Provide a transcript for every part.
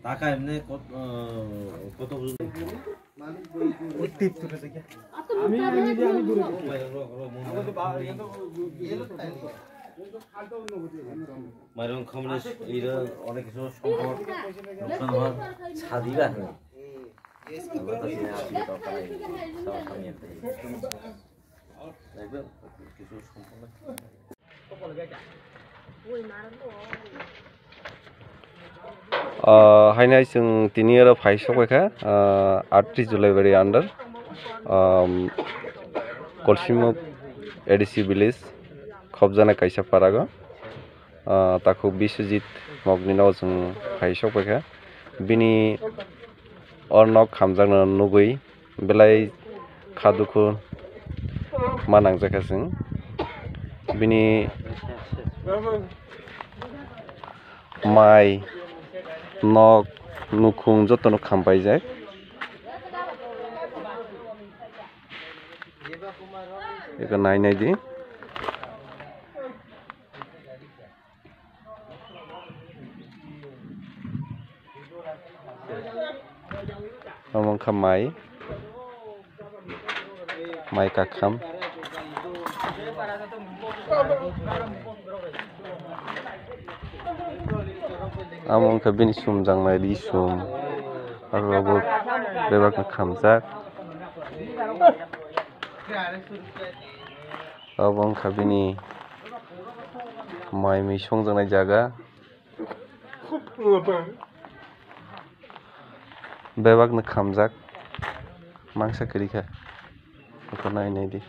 টাকা এমনি কত মাইরং খামনে এরা অনেক কিছু সম্পদ নুকসান হওয়ার ছাদিবা হয় আল্লাহ তাআলা আছে তো পারে সব আমি একটা দেখবেন কিছু সম্পদ हायनाय जों दिनै आरो फाइसबायखा 38 जुलाइबारि आन्डार कलसिमुक एडिसि विलेज खबजानाय कायसा पारागा ताखौ बिश्वजित मगनिनाव जों फाइसबायखा बिनि अर्नक खामजानो नुगै बेलाय खादुखौ मानांजाखा जों बिनि माइ नक नुखुं जतन खामबाय जाय एखौ नायनाय दि अमंखा माइ काखाम आमंखा बिनि सुम जांनाय लिसुम आरो बेबारखौ खामजाक आमंखा बिनि माइ मिसं जानाय जागा बेबागनो खामजाक मांसा करिखा बेखौ नायनाय दि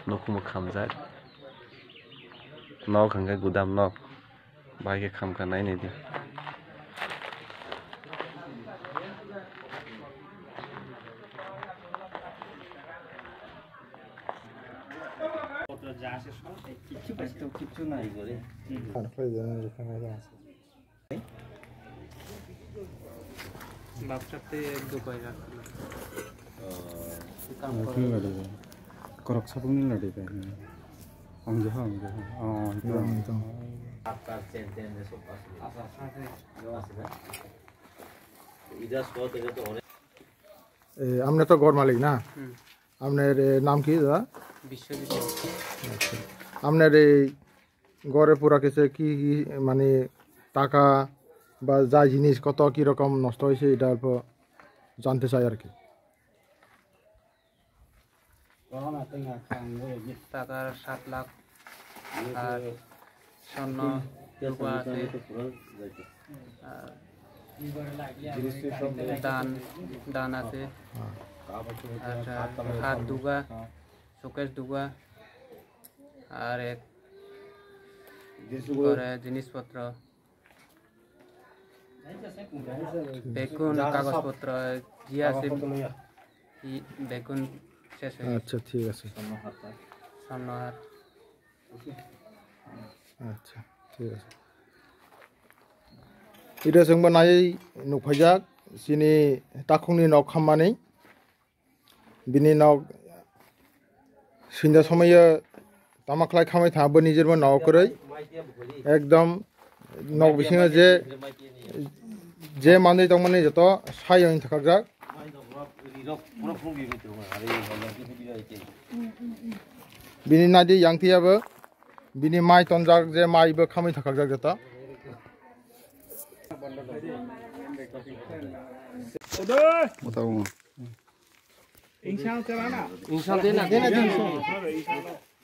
नुखुम खामजाक नक हंगा गुदाम नक बाइक खाम का नायनाय दि কিছু নাই করে बापसाते एक दो पैसा करक सापुंग लड़ी पे अंगे हाँ आपका चेंज सब आसा साथे जो আছে इधर स्पॉट है तो हमने तो गौर मालिक ना हमने नाम की दादा বিশ্বজিৎ हमने গড়ে পুরা কেসে কি মানে টাকা বা যা জিনিস কত কি রকম নষ্ট হয়েছে এটা অল্প জানতে চাই আর কি টাকার 7 লাখ আর স্বর্ণ রূপা আছে দান আছে হাত দুগা শোকেশ দুগা আর এক করে জিনিসপত্র বেগুন কাগজপত্র জি আছে বেগুন শেষ হয়ে আচ্ছা ঠিক আছে স্বর্ণহার আচ্ছা ঠিক আছে এটা जोंबो नायै नुफायजाक सिनि ताखुंनि नक खामनानै बिनि नक सिन्दा समय तामाख्लाय खामाय थाबो निजेरबो नक करै एकदम नक बिसिङा जे मानै दंमानै जत सायनि थाखाजाक बिनि नादि यांथियाबो बिनि माइ तनजाक जे माइबो खामाय थाखाजाक जत बताओ इंसान देना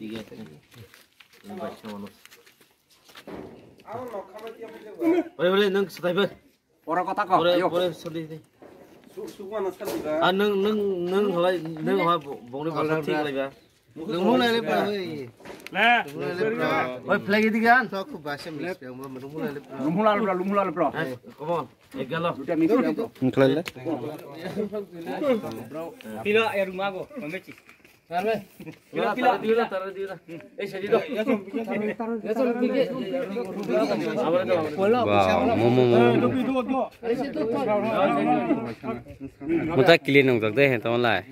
দিকে বাচ্চা মানুষ ওরে নং সদাইবে পরে কথা কও পরে সদি দে সুকমান সাদিবা আর নং হলাই নং হয় বংনি ভাষা ঠিক লাইবা লুমু লাইলে পা ওই না ওই ফ্ল্যাগ দিকে আন তো খুব ভাষা মিস লুমু লাইলে প্র কম এক গেল দুটা মিস নিকলাইলে পিলা এর মাগো Messi Muta clean nong tak deh teman lah.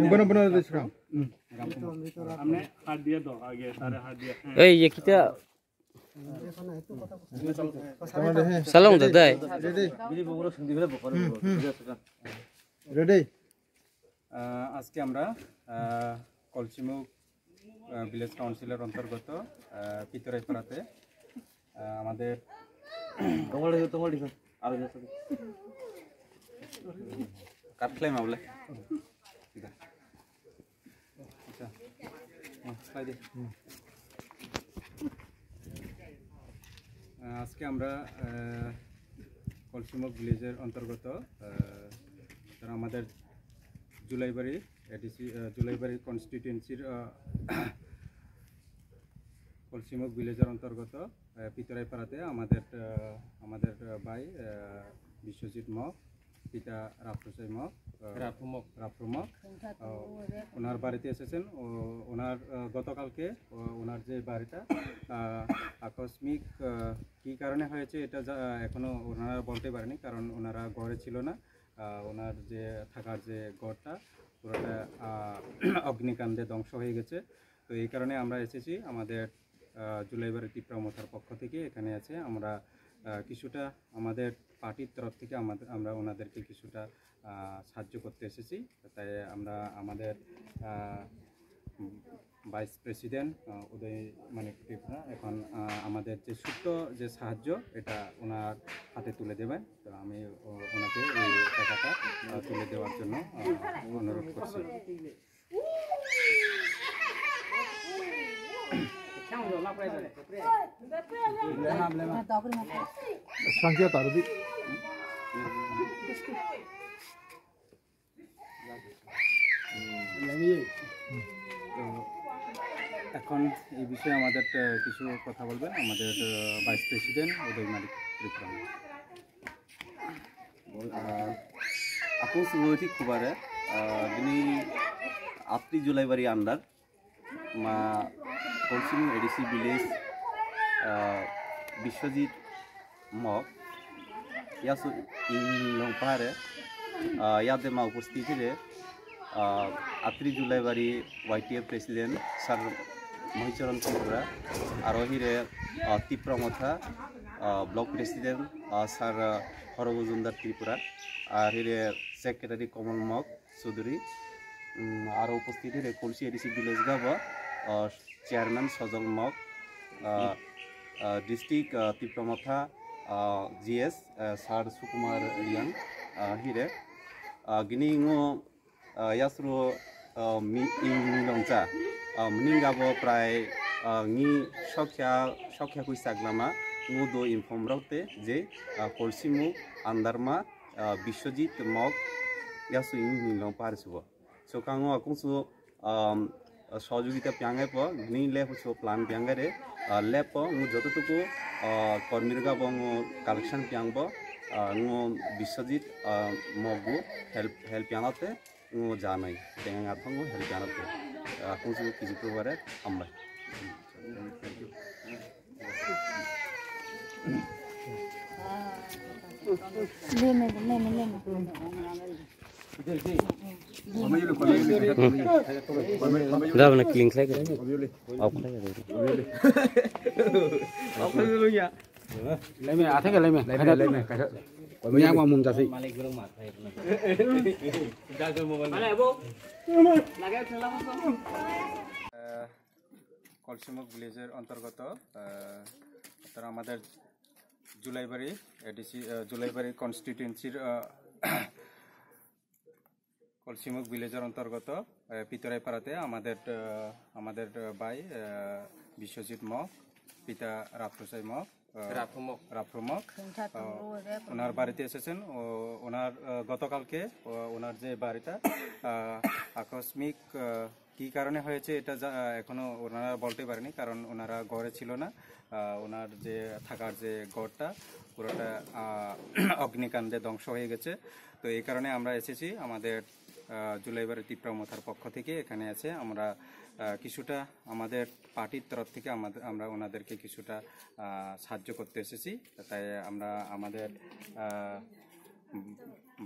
benar-benar itu sekarang. Ye kita salam tak deh. Ready? আজকে আমরা কলসিমুখ ভিলেজ কাউন্সিলের অন্তর্গত পিতরাইপাড়াতে আমাদের কাটলাই মাবলে আজকে আমরা কলসিমুখ ভিলেজের অন্তর্গত আমাদের জুলাইবাড়ি এডিসি জুলাইবাড়ি কনস্টিটিউয়েন্সির কলসিমুখ ভিলেজের অন্তর্গত পিতরাইপাড়াতে আমাদের ভাই বিশ্বজিৎ মক পিতা রাফরুসাই মক রাফরুমক ওনার বাড়িতে এসেছেন ওনার গতকালকে ওনার যে বাড়িটা আকস্মিক কী কারণে হয়েছে এটা এখনও ওনারা বলতে পারেনি, কারণ ওনারা ঘরে ছিল না। ওনার যে থাকার যে ঘরটা পুরোটা অগ্নিকাণ্ডে ধ্বংস হয়ে গেছে। তো এই কারণে আমরা এসেছি আমাদের জুলাইবাড়ি তীব্রমথার পক্ষ থেকে এখানে আছে। আমরা কিছুটা আমাদের পার্টির তরফ থেকে আমরা ওনাদেরকে কিছুটা সাহায্য করতে এসেছি। তাই আমরা আমাদের ভাইস প্রেসিডেন্ট উদয় মানিক ত্রিপুরা এখন আমাদের যে ছোট্ট যে সাহায্য এটা ওনার হাতে তুলে দেবেন। তো আমি ওনাকে এই টাকাটা তুলে দেওয়ার জন্য অনুরোধ করছি। Sangkia taruh di. এখন এই বিষয়ে আমাদের কিছু কথা বলবেন আমাদের vice president Uday Manik Tripura. Aku seluruh kubare ini Apri Julaibari Andar ma Kolsিমুখ এডিসি ভিলেজ বিশ্বজিৎ মক ইয়াসু ইংলংপারে ইয়াদে মা উপস্থিতিরে Apri Julaibari YTF president sir Mohicharan Tripura আর হিরে তীব্রমথা ব্লক প্রেসিডেন্ট স্যার হরমজুমদার ত্রিপুরা আর হিরে সেক্রেটারি কমল মক চৌধুরী আর উপস্থিত হিরে কলসি এডিসি ভিলেজ গাব চেয়ারম্যান সজল মক ডিস্ট্রিক্ট তীব্রমথা জিএস স্যার সুকুমার রিয়াং হিরে গিনি ইয়াসরো মিলংচা মনিগাবো প্রায় নি সখ্যা কুইসাগলামা মুদো ইনফর্ম রাউতে যে কলসিমুখ আন্দারমা বিশ্বজিৎ মক ইয়াসু ইংলং পারসুব সোকাঙ্গো আকুংসু সহযোগিতা পিয়াঙ্গাই প নি লেপসু প্লান পিয়াঙ্গারে লেপ মু যতটুকু কর্মীর গাবো কালেকশন পিয়াংব বিশ্বজিৎ মগু হেল্প পিয়ানাতে জানাই dengan apa gue hari jalan tuh aku sudah kisi provider ambal udah mana clean lagi apa lagi apa dulu ya leme ate ke leme leme Yang mau mum tadi. কলসিমুখ ভিলেজের অন্তর্গত তারা আমাদের Julaibari ADC Julaibari কনস্টিটিউয়েন্সির কলসিমুখ ভিলেজের অন্তর্গত পিতরাইপাড়াতে আমাদের ভাই Biswajit mock পিতা রাফরুসাই mock রাফরুমক ওনার বাড়িতে এসেছেন। ওনার গতকালকে ওনার যে বাড়িটা আকস্মিক কি কারণে হয়েছে এটা এখনো ওনারা বলতে পারেনি, কারণ ওনারা ঘরে ছিল না। ওনার যে থাকার যে ঘরটা পুরোটা অগ্নিকাণ্ডে ধ্বংস হয়ে গেছে। তো এই কারণে আমরা এসেছি আমাদের জুলাইবাড়ি তীব্রমথার পক্ষ থেকে এখানে আছে। আমরা কিছুটা আমাদের পার্টির তরফ থেকে আমরা ওনাদেরকে কিছুটা সাহায্য করতে এসেছি। তাই আমরা আমাদের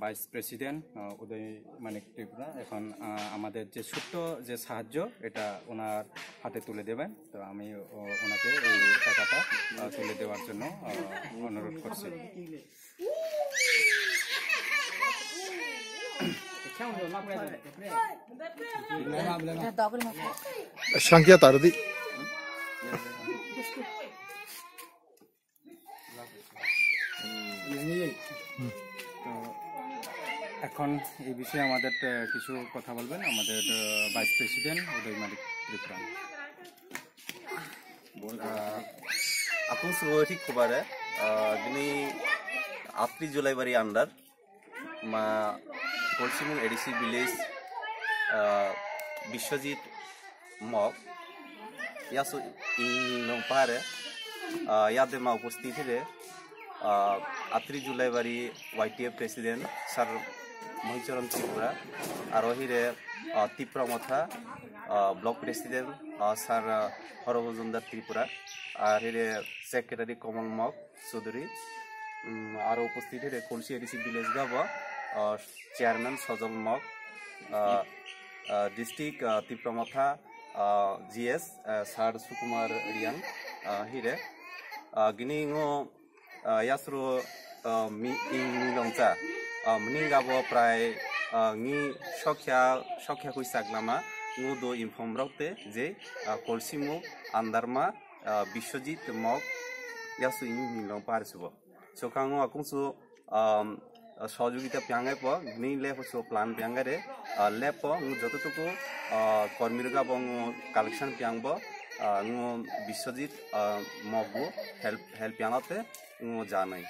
ভাইস প্রেসিডেন্ট উদয় মানিক ত্রিপুরা এখন আমাদের যে ছোট্ট যে সাহায্য এটা ওনার হাতে তুলে দেবেন। তো আমি ওনাকে এই টাকাটা তুলে দেওয়ার জন্য অনুরোধ করছি। সংখ্যা তারদি এখন এই বিষয়ে আমাদের কিছু কথা বলবেন আমাদের vice president Uday Manik Tripura. Aku sebuah kubare, gini Apri Julaibari under, ma Kolsimung edisi village, Bishwajit Mok, yasu inong pare, yade ma upostiti re, Apri Julaibari YTF president Sir Mohicharan Tripura, arohire Tipramotha block president Sir Horobozundar Tripura, আর এর secretary Kamal Mog Chowdhury, আর উপস্থিত রে কলসি ADC village গাব chairman Sajal Mog, district তীব্রমথা GS sir Sukumar Reang হিরে গিনি ইয়াসরো মিলংচা মনি গাব প্রায় নি সখ্যা কইসাগলামা নুদো ইনফর্ম রাখতে যে কলসিমু আন্দারমা বিশ্বজিৎ মগ ইয়াসু ইং পারসুব সোকাঙ্গো আকুংসু সহযোগিতা পিয়াঙ্গাই প নিলে হসো প্ল্যান পিয়াঙ্গারে লেপ যতটুকু কর্মীরা বং কালেকশন পিয়াংব বিশ্বজিৎ মগবো হেল্প পিয়াঙ্গাতে জানাই।